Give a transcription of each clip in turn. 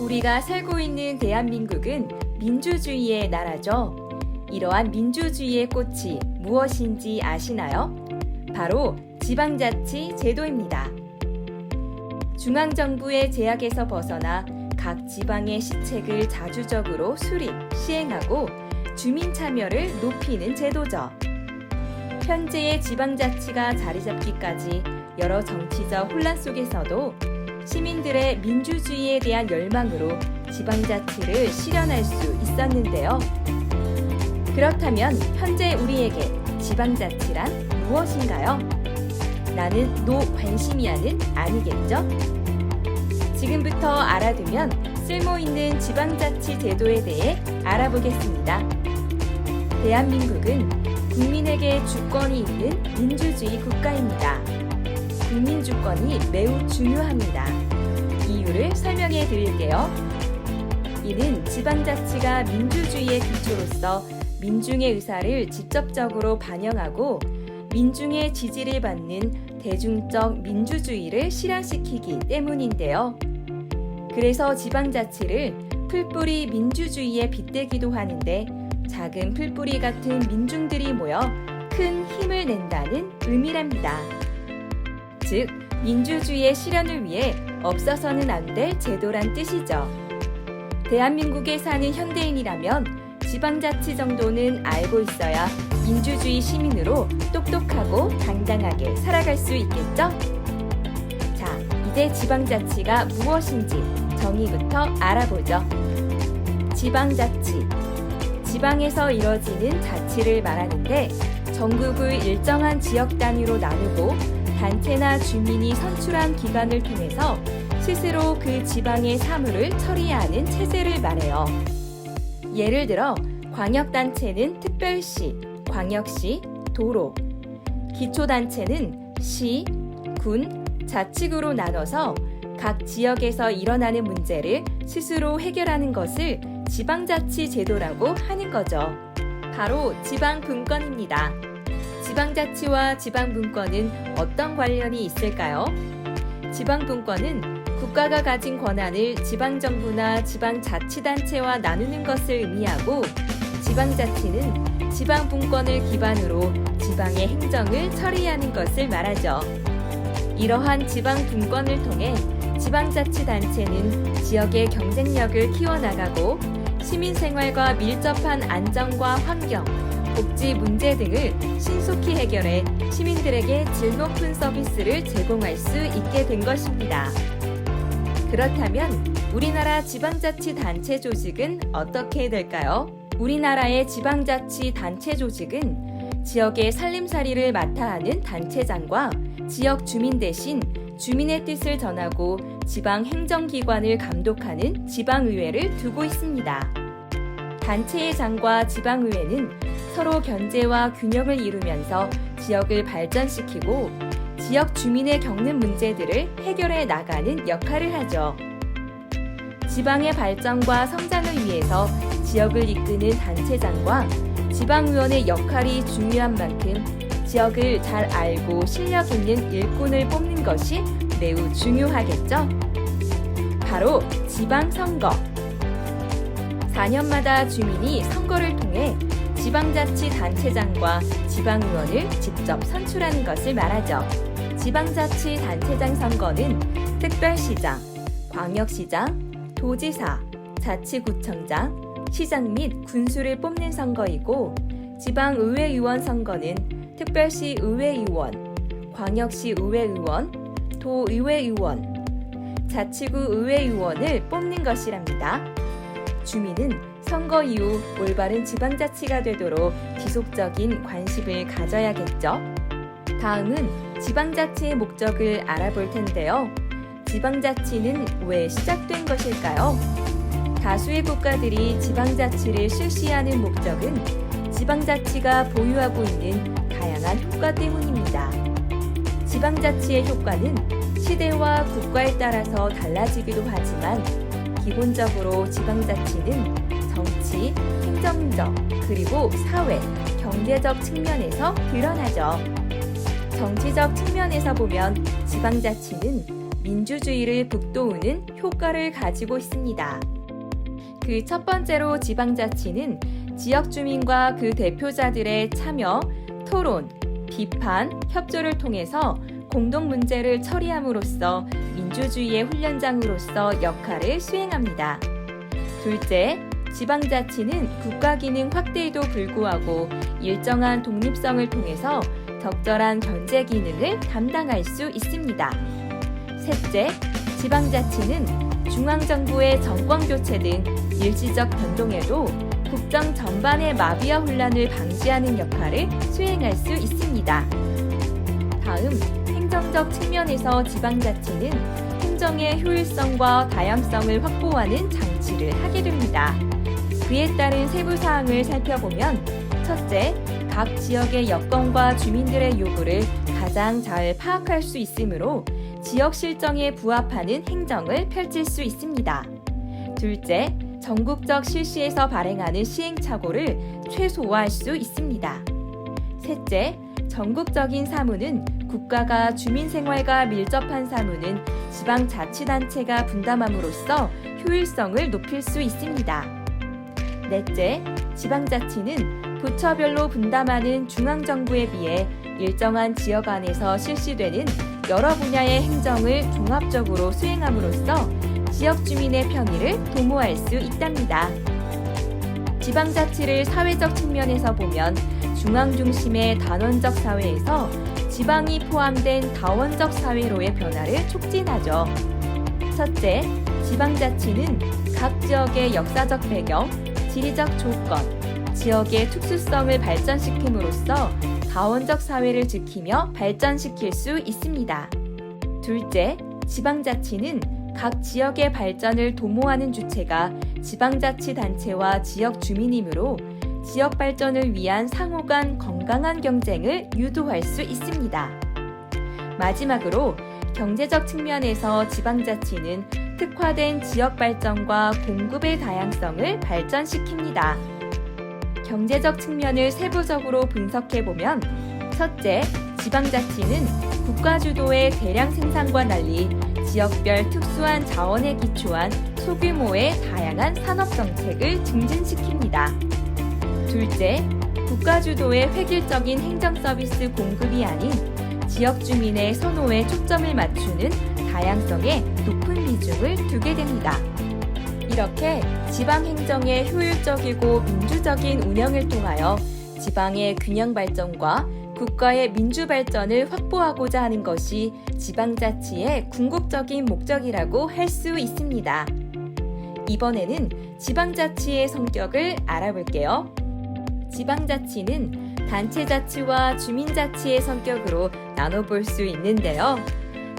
우리가 살고 있는 대한민국은 민주주의의 나라죠. 이러한 민주주의의 꽃이 무엇인지 아시나요? 바로 지방자치 제도입니다. 중앙정부의 제약에서 벗어나 각 지방의 시책을 자주적으로 수립, 시행하고 주민 참여를 높이는 제도죠. 현재의 지방자치가 자리 잡기까지 여러 정치적 혼란 속에서도 시민들의 민주주의에 대한 열망으로 지방자치를 실현할 수 있었는데요. 그렇다면 현재 우리에게 지방자치란 무엇인가요? 나는 노관심이야는 아니겠죠? 지금부터 알아두면 쓸모있는 지방자치 제도에 대해 알아보겠습니다. 대한민국은 국민에게 주권이 있는 민주주의 국가입니다. 국민 주권이 매우 중요합니다. 이유를 설명해 드릴게요. 이는 지방자치가 민주주의의 기초로서 민중의 의사를 직접적으로 반영하고 민중의 지지를 받는 대중적 민주주의를 실현시키기 때문인데요. 그래서 지방자치를 풀뿌리 민주주의에 빗대기도 하는데 작은 풀뿌리 같은 민중들이 모여 큰 힘을 낸다는 의미랍니다. 즉, 민주주의의 실현을 위해 없어서는 안 될 제도란 뜻이죠. 대한민국에 사는 현대인이라면 지방자치 정도는 알고 있어야 민주주의 시민으로 똑똑하고 당당하게 살아갈 수 있겠죠? 자, 이제 지방자치가 무엇인지 정의부터 알아보죠. 지방자치. 지방에서 이뤄지는 자치를 말하는데 전국을 일정한 지역 단위로 나누고 단체나 주민이 선출한 기관을 통해서 스스로 그 지방의 사무를 처리해야 하는 체제를 말해요. 예를 들어 광역단체는 특별시, 광역시, 도로, 기초단체는 시, 군, 자치구로 나눠서 각 지역에서 일어나는 문제를 스스로 해결하는 것을 지방자치 제도라고 하는 거죠. 바로 지방분권입니다. 지방자치와 지방분권은 어떤 관련이 있을까요? 지방분권은 국가가 가진 권한을 지방정부나 지방자치단체와 나누는 것을 의미하고 지방자치는 지방분권을 기반으로 지방의 행정을 처리하는 것을 말하죠. 이러한 지방분권을 통해 지방자치단체는 지역의 경쟁력을 키워나가고 시민생활과 밀접한 안전과 환경, 복지 문제 등을 신속히 해결해 시민들에게 질 높은 서비스를 제공할 수 있게 된 것입니다. 그렇다면 우리나라 지방자치단체 조직은 어떻게 될까요? 우리나라의 지방자치단체 조직은 지역의 살림살이를 맡아 하는 단체장과 지역 주민 대신 주민의 뜻을 전하고 지방 행정기관을 감독하는 지방의회를 두고 있습니다. 단체의 장과 지방의회는 서로 견제와 균형을 이루면서 지역을 발전시키고 지역 주민의 겪는 문제들을 해결해 나가는 역할을 하죠. 지방의 발전과 성장을 위해서 지역을 이끄는 단체장과 지방의원의 역할이 중요한 만큼 지역을 잘 알고 실력 있는 일꾼을 뽑는 것이 매우 중요하겠죠? 바로 지방선거. 4년마다 주민이 선거를 통해 지방자치단체장과 지방의원을 직접 선출하는 것을 말하죠. 지방자치단체장 선거는 특별시장, 광역시장, 도지사, 자치구청장, 시장 및 군수를 뽑는 선거이고 지방의회의원 선거는 특별시 의회의원, 광역시 의회의원, 도의회의원, 자치구 의회의원을 뽑는 것이랍니다. 주민은 선거 이후 올바른 지방자치가 되도록 지속적인 관심을 가져야겠죠. 다음은 지방자치의 목적을 알아볼 텐데요. 지방자치는 왜 시작된 것일까요? 다수의 국가들이 지방자치를 실시하는 목적은 지방자치가 보유하고 있는 다양한 효과 때문입니다. 지방자치의 효과는 시대와 국가에 따라서 달라지기도 하지만 기본적으로 지방자치는 정치, 행정적, 그리고 사회, 경제적 측면에서 드러나죠. 정치적 측면에서 보면 지방자치는 민주주의를 북돋우는 효과를 가지고 있습니다. 그 첫 번째로 지방자치는 지역 주민과 그 대표자들의 참여, 토론, 비판, 협조를 통해서 공동 문제를 처리함으로써 민주주의의 훈련장으로서 역할을 수행합니다. 둘째, 지방자치는 국가기능 확대에도 불구하고 일정한 독립성을 통해서 적절한 견제 기능을 감당할 수 있습니다. 셋째, 지방자치는 중앙정부의 정권교체 등 일시적 변동에도 국정 전반의 마비와 혼란을 방지하는 역할을 수행할 수 있습니다. 다음, 행정적 측면에서 지방자치는 행정의 효율성과 다양성을 확보하는 장치를 하게 됩니다. 그에 따른 세부 사항을 살펴보면 첫째, 각 지역의 여건과 주민들의 요구를 가장 잘 파악할 수 있으므로 지역 실정에 부합하는 행정을 펼칠 수 있습니다. 둘째, 전국적 실시에서 발행하는 시행착오를 최소화할 수 있습니다. 셋째, 전국적인 사무는 국가가 주민 생활과 밀접한 사무는 지방자치단체가 분담함으로써 효율성을 높일 수 있습니다. 넷째, 지방자치는 부처별로 분담하는 중앙정부에 비해 일정한 지역 안에서 실시되는 여러 분야의 행정을 종합적으로 수행함으로써 지역 주민의 편의를 도모할 수 있답니다. 지방자치를 사회적 측면에서 보면 중앙 중심의 단원적 사회에서 지방이 포함된 다원적 사회로의 변화를 촉진하죠. 첫째, 지방자치는 각 지역의 역사적 배경, 지리적 조건, 지역의 특수성을 발전시킴으로써 다원적 사회를 지키며 발전시킬 수 있습니다. 둘째, 지방자치는 각 지역의 발전을 도모하는 주체가 지방자치단체와 지역 주민이므로 지역 발전을 위한 상호 간 건강한 경쟁을 유도할 수 있습니다. 마지막으로 경제적 측면에서 지방자치는 특화된 지역 발전과 공급의 다양성을 발전시킵니다. 경제적 측면을 세부적으로 분석해보면 첫째, 지방자치는 국가 주도의 대량 생산과 달리 지역별 특수한 자원에 기초한 소규모의 다양한 산업정책을 증진시킵니다. 둘째, 국가 주도의 획일적인 행정서비스 공급이 아닌 지역 주민의 선호에 초점을 맞추는 다양성에 높은 비중을 두게 됩니다. 이렇게 지방행정의 효율적이고 민주적인 운영을 통하여 지방의 균형 발전과 국가의 민주 발전을 확보하고자 하는 것이 지방자치의 궁극적인 목적이라고 할 수 있습니다. 이번에는 지방자치의 성격을 알아볼게요. 지방자치는 단체자치와 주민자치의 성격으로 나눠볼 수 있는데요.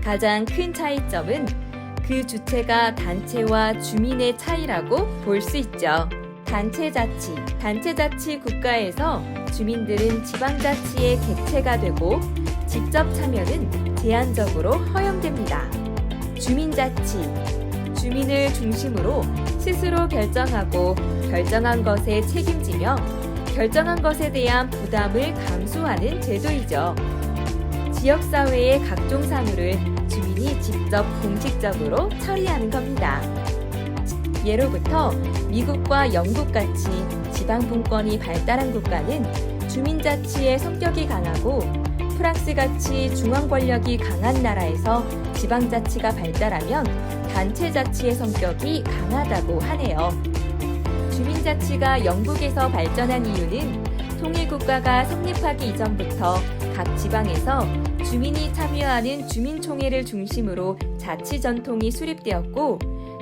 가장 큰 차이점은 그 주체가 단체와 주민의 차이라고 볼 수 있죠. 단체자치 국가에서 주민들은 지방자치의 객체가 되고 직접 참여는 제한적으로 허용됩니다. 주민자치, 주민을 중심으로 스스로 결정하고 결정한 것에 책임지며 결정한 것에 대한 부담을 감수하는 제도이죠. 지역사회의 각종 사무를 주민이 직접 공식적으로 처리하는 겁니다. 예로부터 미국과 영국같이 지방분권이 발달한 국가는 주민자치의 성격이 강하고 프랑스같이 중앙권력이 강한 나라에서 지방자치가 발달하면 단체자치의 성격이 강하다고 하네요. 주민자치가 영국에서 발전한 이유는 통일국가가 성립하기 이전부터 각 지방에서 주민이 참여하는 주민총회를 중심으로 자치 전통이 수립되었고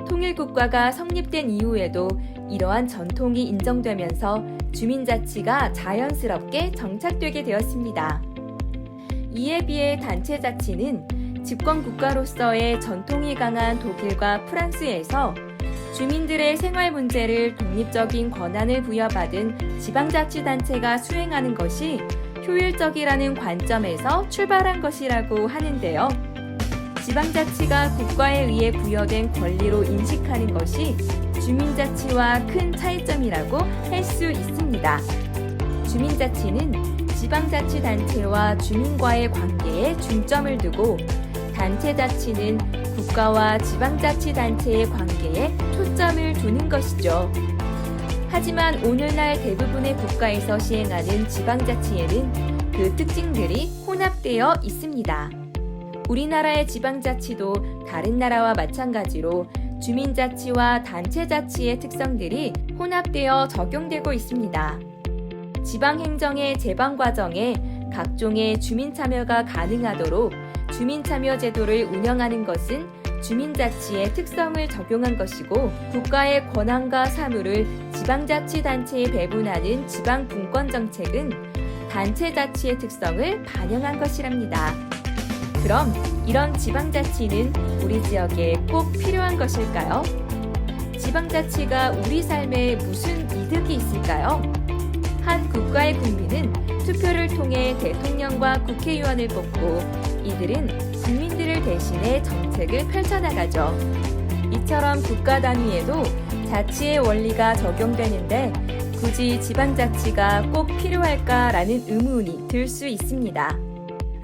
통일국가가 성립된 이후에도 이러한 전통이 인정되면서 주민자치가 자연스럽게 정착되게 되었습니다. 이에 비해 단체자치는 집권국가로서의 전통이 강한 독일과 프랑스에서 주민들의 생활 문제를 독립적인 권한을 부여받은 지방자치단체가 수행하는 것이 효율적이라는 관점에서 출발한 것이라고 하는데요. 지방자치가 국가에 의해 부여된 권리로 인식하는 것이 주민자치와 큰 차이점이라고 할 수 있습니다. 주민자치는 지방자치단체와 주민과의 관계에 중점을 두고 단체자치는 국가와 지방자치단체의 관계에 초점을 두는 것이죠. 하지만 오늘날 대부분의 국가에서 시행하는 지방자치에는 그 특징들이 혼합되어 있습니다. 우리나라의 지방자치도 다른 나라와 마찬가지로 주민자치와 단체자치의 특성들이 혼합되어 적용되고 있습니다. 지방행정의 제방 과정에 각종의 주민참여가 가능하도록 주민참여제도를 운영하는 것은 주민자치의 특성을 적용한 것이고, 국가의 권한과 사무를 지방자치단체에 배분하는 지방분권정책은 단체자치의 특성을 반영한 것이랍니다. 그럼 이런 지방자치는 우리 지역에 꼭 필요한 것일까요? 지방자치가 우리 삶에 무슨 이득이 있을까요? 한 국가의 국민은 투표를 통해 대통령과 국회의원을 뽑고 이들은 국민들을 대신해 정책을 펼쳐나가죠. 이처럼 국가 단위에도 자치의 원리가 적용되는데 굳이 지방자치가 꼭 필요할까라는 의문이 들 수 있습니다.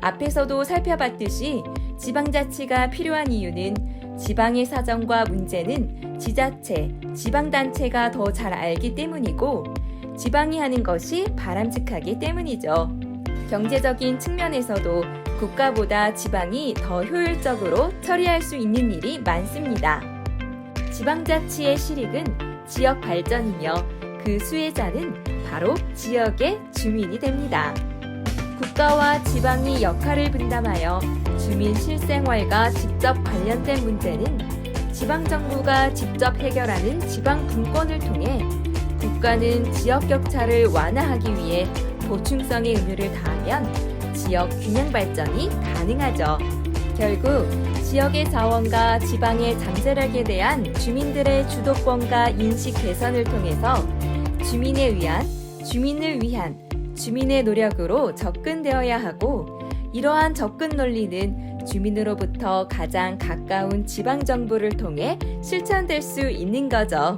앞에서도 살펴봤듯이 지방자치가 필요한 이유는 지방의 사정과 문제는 지자체, 지방단체가 더 잘 알기 때문이고 지방이 하는 것이 바람직하기 때문이죠. 경제적인 측면에서도 국가보다 지방이 더 효율적으로 처리할 수 있는 일이 많습니다. 지방자치의 실익은 지역 발전이며 그 수혜자는 바로 지역의 주민이 됩니다. 국가와 지방이 역할을 분담하여 주민 실생활과 직접 관련된 문제는 지방정부가 직접 해결하는 지방분권을 통해 국가는 지역 격차를 완화하기 위해 보충성의 의무를 다하면 지역 균형 발전이 가능하죠. 결국 지역의 자원과 지방의 잠재력에 대한 주민들의 주도권과 인식 개선을 통해서 주민에 의한, 주민을 위한 주민의 노력으로 접근되어야 하고, 이러한 접근 논리는 주민으로부터 가장 가까운 지방정부를 통해 실천될 수 있는 거죠.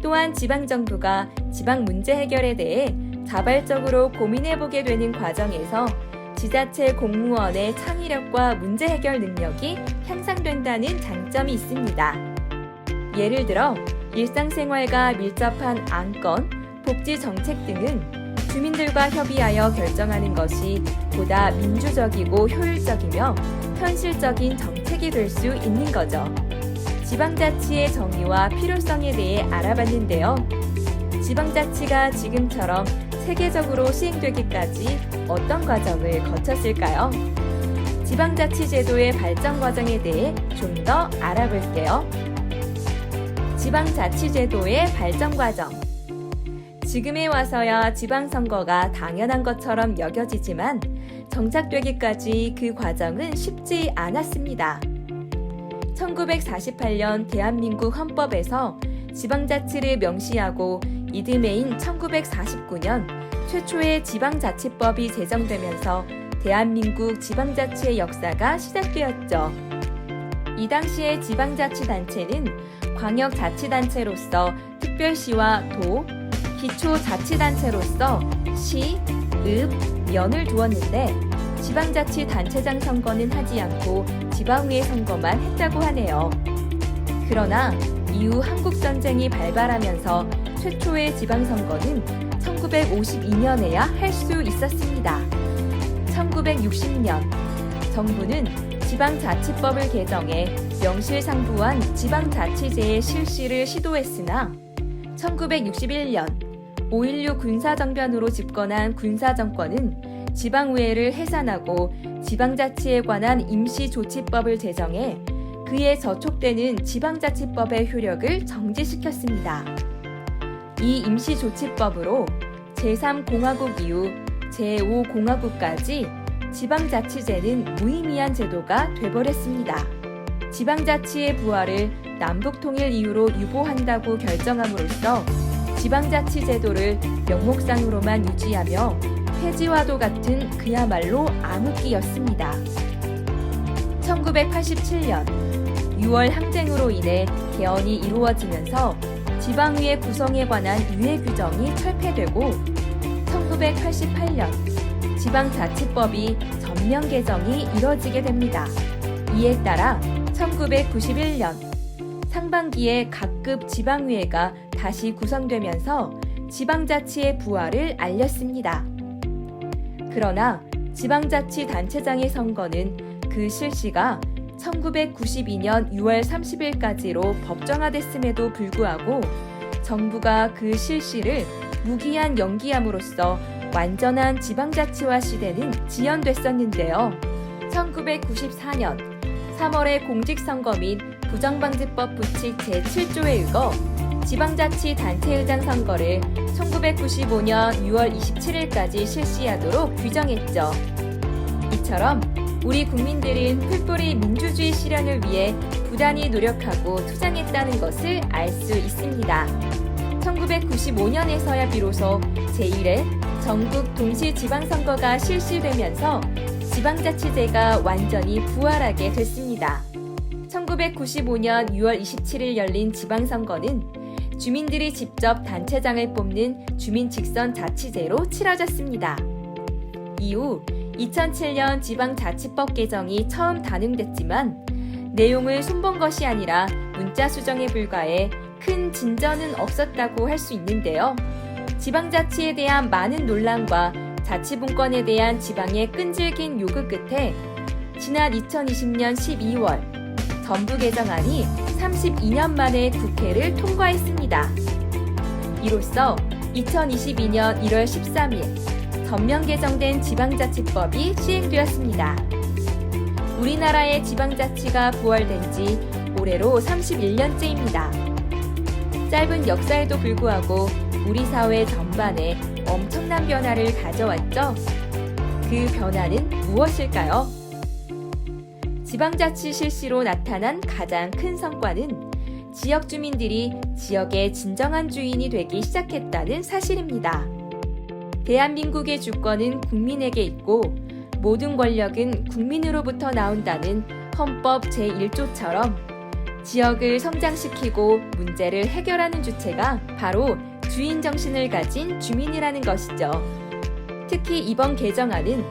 또한 지방정부가 지방 문제 해결에 대해 자발적으로 고민해보게 되는 과정에서 지자체 공무원의 창의력과 문제 해결 능력이 향상된다는 장점이 있습니다. 예를 들어 일상생활과 밀접한 안건, 복지 정책 등은 주민들과 협의하여 결정하는 것이 보다 민주적이고 효율적이며 현실적인 정책이 될 수 있는 거죠. 지방자치의 정의와 필요성에 대해 알아봤는데요. 지방자치가 지금처럼 세계적으로 시행되기까지 어떤 과정을 거쳤을까요? 지방자치제도의 발전 과정에 대해 좀 더 알아볼게요. 지방자치제도의 발전 과정. 지금에 와서야 지방선거가 당연한 것처럼 여겨지지만 정착되기까지 그 과정은 쉽지 않았습니다. 1948년 대한민국 헌법에서 지방자치를 명시하고 이듬해인 1949년 최초의 지방자치법이 제정되면서 대한민국 지방자치의 역사가 시작되었죠. 이 당시의 지방자치단체는 광역자치단체로서 특별시와 도, 기초자치단체로서 시, 읍, 면을 두었는데 지방자치단체장 선거는 하지 않고 지방의회 선거만 했다고 하네요. 그러나 이후 한국전쟁이 발발하면서 최초의 지방선거는 1952년에야 할 수 있었습니다. 1960년 정부는 지방자치법을 개정해 명실상부한 지방자치제의 실시를 시도했으나 1961년 5.16 군사정변으로 집권한 군사정권은 지방의회를 해산하고 지방자치에 관한 임시조치법을 제정해 그에 저촉되는 지방자치법의 효력을 정지시켰습니다. 이 임시조치법으로 제3공화국 이후 제5공화국까지 지방자치제는 무의미한 제도가 돼버렸습니다. 지방자치의 부활을 남북통일 이후로 유보한다고 결정함으로써 지방자치제도를 명목상으로만 유지하며 폐지와도 같은 그야말로 암흑기였습니다. 1987년 6월 항쟁으로 인해 개헌이 이루어지면서 지방의회 구성에 관한 유예 규정이 철폐되고 1988년 지방자치법이 전면 개정이 이뤄지게 됩니다. 이에 따라 1991년 상반기에 각급 지방의회가 다시 구성되면서 지방자치의 부활을 알렸습니다. 그러나 지방자치단체장의 선거는 그 실시가 1992년 6월 30일까지로 법정화됐음에도 불구하고 정부가 그 실시를 무기한 연기함으로써 완전한 지방자치화 시대는 지연됐었는데요. 1994년 3월의 공직선거 및 부정방지법 부칙 제7조에 의거 지방자치단체의장 선거를 1995년 6월 27일까지 실시하도록 규정했죠. 이처럼 우리 국민들은 풀뿌리 민주주의 실현을 위해 부단히 노력하고 투쟁했다는 것을 알 수 있습니다. 1995년에서야 비로소 제1회 전국 동시 지방선거가 실시되면서 지방자치제가 완전히 부활하게 됐습니다. 1995년 6월 27일 열린 지방선거는 주민들이 직접 단체장을 뽑는 주민 직선 자치제로 치러졌습니다. 이후 2007년 지방자치법 개정이 처음 단행됐지만 내용을 손본 것이 아니라 문자 수정에 불과해 큰 진전은 없었다고 할 수 있는데요. 지방자치에 대한 많은 논란과 자치분권에 대한 지방의 끈질긴 요구 끝에 지난 2020년 12월 전부 개정안이 32년 만에 국회를 통과했습니다. 이로써 2022년 1월 13일 전면 개정된 지방자치법이 시행되었습니다. 우리나라의 지방자치가 부활된 지 올해로 31년째입니다. 짧은 역사에도 불구하고 우리 사회 전반에 엄청난 변화를 가져왔죠. 그 변화는 무엇일까요? 지방자치 실시로 나타난 가장 큰 성과는 지역 주민들이 지역의 진정한 주인이 되기 시작했다는 사실입니다. 대한민국의 주권은 국민에게 있고 모든 권력은 국민으로부터 나온다는 헌법 제1조처럼 지역을 성장시키고 문제를 해결하는 주체가 바로 주인 정신을 가진 주민이라는 것이죠. 특히 이번 개정안은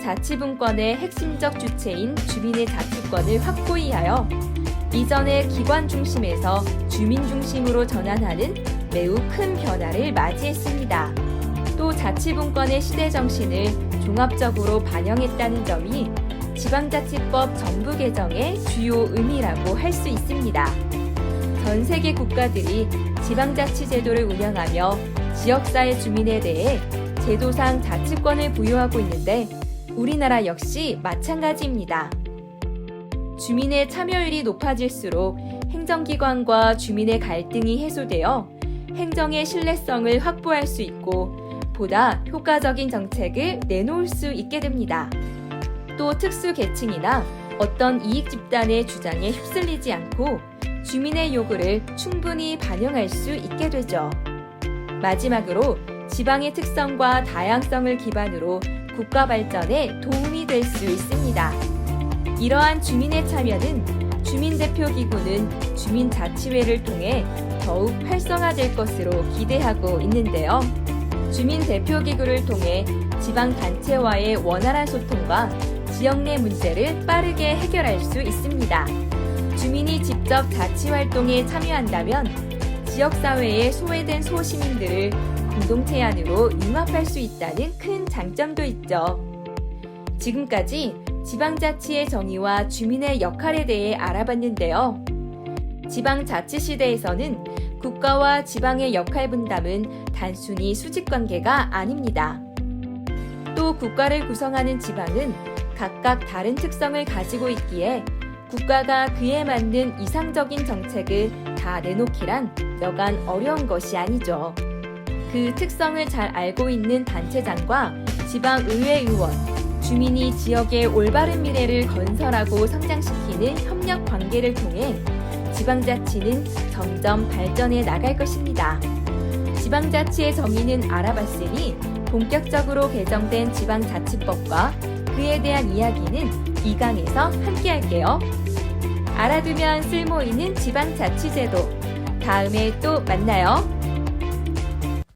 자치분권의 핵심적 주체인 주민의 자치권을 확고히 하여 이전의 기관 중심에서 주민 중심으로 전환하는 매우 큰 변화를 맞이했습니다. 또 자치분권의 시대 정신을 종합적으로 반영했다는 점이 지방자치법 전부 개정의 주요 의미라고 할 수 있습니다. 전 세계 국가들이 지방자치 제도를 운영하며 지역사회 주민에 대해 제도상 자치권을 부여하고 있는데 우리나라 역시 마찬가지입니다. 주민의 참여율이 높아질수록 행정기관과 주민의 갈등이 해소되어 행정의 신뢰성을 확보할 수 있고 보다 효과적인 정책을 내놓을 수 있게 됩니다. 또 특수 계층이나 어떤 이익 집단의 주장에 휩쓸리지 않고 주민의 요구를 충분히 반영할 수 있게 되죠. 마지막으로 지방의 특성과 다양성을 기반으로 국가 발전에 도움이 될 수 있습니다. 이러한 주민의 참여는 주민대표기구는 주민자치회를 통해 더욱 활성화될 것으로 기대하고 있는데요. 주민대표기구를 통해 지방단체와의 원활한 소통과 지역 내 문제를 빠르게 해결할 수 있습니다. 주민이 직접 자치활동에 참여한다면 지역사회의 소외된 소시민들을 공동체 안으로 융합할 수 있다는 큰 장점도 있죠. 지금까지 지방자치의 정의와 주민의 역할에 대해 알아봤는데요. 지방자치 시대에서는 국가와 지방의 역할 분담은 단순히 수직관계가 아닙니다. 또 국가를 구성하는 지방은 각각 다른 특성을 가지고 있기에 국가가 그에 맞는 이상적인 정책을 다 내놓기란 여간 어려운 것이 아니죠. 그 특성을 잘 알고 있는 단체장과 지방의회 의원, 주민이 지역의 올바른 미래를 건설하고 성장시키는 협력 관계를 통해 지방자치는 점점 발전해 나갈 것입니다. 지방자치의 정의는 알아봤으니 본격적으로 개정된 지방자치법과 그에 대한 이야기는 2강에서 함께 할게요. 알아두면 쓸모있는 지방자치제도. 다음에 또 만나요.